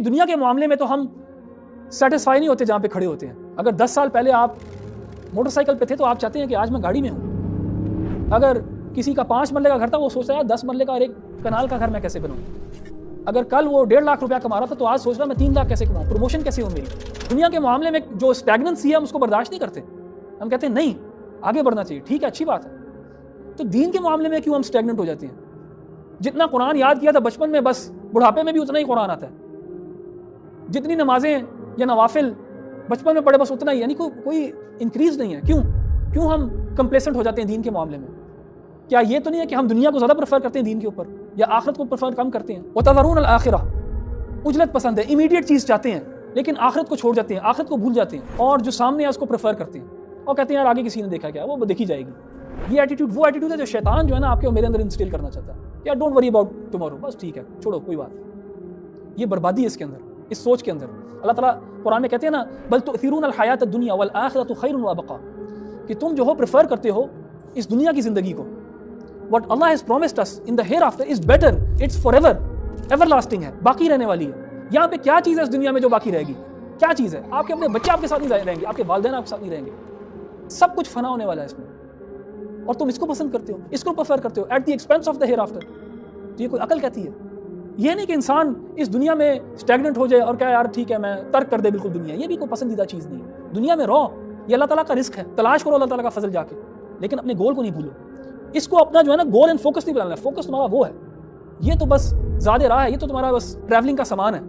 لیکن دنیا کے معاملے میں تو ہم سیٹسفائی نہیں ہوتے جہاں پہ کھڑے ہوتے ہیں. اگر 10 سال پہلے آپ موٹر سائیکل پہ تھے تو آپ چاہتے ہیں کہ آج میں گاڑی میں ہوں. اگر کسی کا 5 مرلے کا گھر تھا وہ سوچتا ہے 10 مرلے کا اور 1 کنال کا گھر میں کیسے بناؤں. اگر کل وہ 1.5 لاکھ روپیہ کما رہا تھا تو آج سوچ رہا میں 3 لاکھ کیسے کماؤں, پروموشن کیسے ہو میری. دنیا کے معاملے میں جو اسٹیگننسی ہے ہم اس کو برداشت نہیں کرتے. ہم کہتے ہیں نہیں آگے بڑھنا چاہیے, ٹھیک ہے اچھی بات ہے. تو دین کے معاملے میں کیوں ہم اسٹیگننٹ ہو جاتے ہیں؟ جتنا قرآن یاد کیا تھا بچپن میں بس بڑھاپے میں بھی اتنا ہی قرآن آتا ہے. جتنی نمازیں یا نوافل بچپن میں پڑھے بس اتنا ہی, یعنی کوئی انکریز نہیں ہے. کیوں ہم کمپلیسنٹ ہو جاتے ہیں دین کے معاملے میں؟ کیا یہ تو نہیں ہے کہ ہم دنیا کو زیادہ پریفر کرتے ہیں دین کے اوپر, یا آخرت کو پریفر کم کرتے ہیں؟ وَتَذَرُونَ الْآخِرَةَ, عجلت پسند ہے, امیڈیٹ چیز چاہتے ہیں لیکن آخرت کو چھوڑ جاتے ہیں, آخرت کو بھول جاتے ہیں, اور جو سامنے ہے اس کو پریفر کرتے ہیں اور کہتے ہیں یار آگے کسی نے دیکھا کیا, وہ دیکھی جائے گی. یہ ایٹیٹیوڈ وہ ایٹیٹیوڈ ہے جو شیطان جو ہے نا آپ کے میرے اندر انسٹل کرنا چاہتا ہے. یار ڈونٹ وری اباؤٹ ٹمارو, بس ٹھیک ہے چھوڑو کوئی بات. یہ بربادی ہے اس کے اندر, اس سوچ کے اندر. اللہ تعالیٰ قرآن میں کہتے ہیں نا بل تؤثرون الحیات الدنیا والآخرۃ خیر وابقا, کہ تم جو ہو پریفر کرتے ہو اس دنیا کی زندگی کو. What Allah has promised us in the hereafter is better, it's forever, everlasting ہے, باقی رہنے والی ہے. یہاں پہ کیا چیز ہے اس دنیا میں جو باقی رہے گی؟ کیا چیز ہے؟ آپ کے اپنے بچے آپ کے ساتھ نہیں رہیں گے, آپ کے والدین آپ کے ساتھ نہیں رہیں گے, سب کچھ فنا ہونے والا ہے اس میں. اور تم اس کو پسند کرتے ہو, اس کو پریفر کرتے ہو at the expense of the ہیئر آفٹر. تو یہ کوئی عقل کہتی ہے؟ یہ نہیں کہ انسان اس دنیا میں اسٹیگننٹ ہو جائے اور کہے یار ٹھیک ہے میں ترک کر دے بالکل دنیا. یہ بھی کوئی پسندیدہ چیز نہیں ہے. دنیا میں رہو, یہ اللہ تعالیٰ کا رزق ہے, تلاش کرو اللہ تعالیٰ کا فضل جا کے, لیکن اپنے گول کو نہیں بھولو. اس کو اپنا جو ہے نا گول اینڈ فوکس نہیں بنانا ہے. فوکس تمہارا وہ ہے, یہ تو بس زیادہ راہ ہے, یہ تو تمہارا بس ٹریولنگ کا سامان ہے.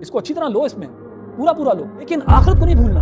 اس کو اچھی طرح لو, اس میں پورا لو, لیکن آخرت کو نہیں بھولنا.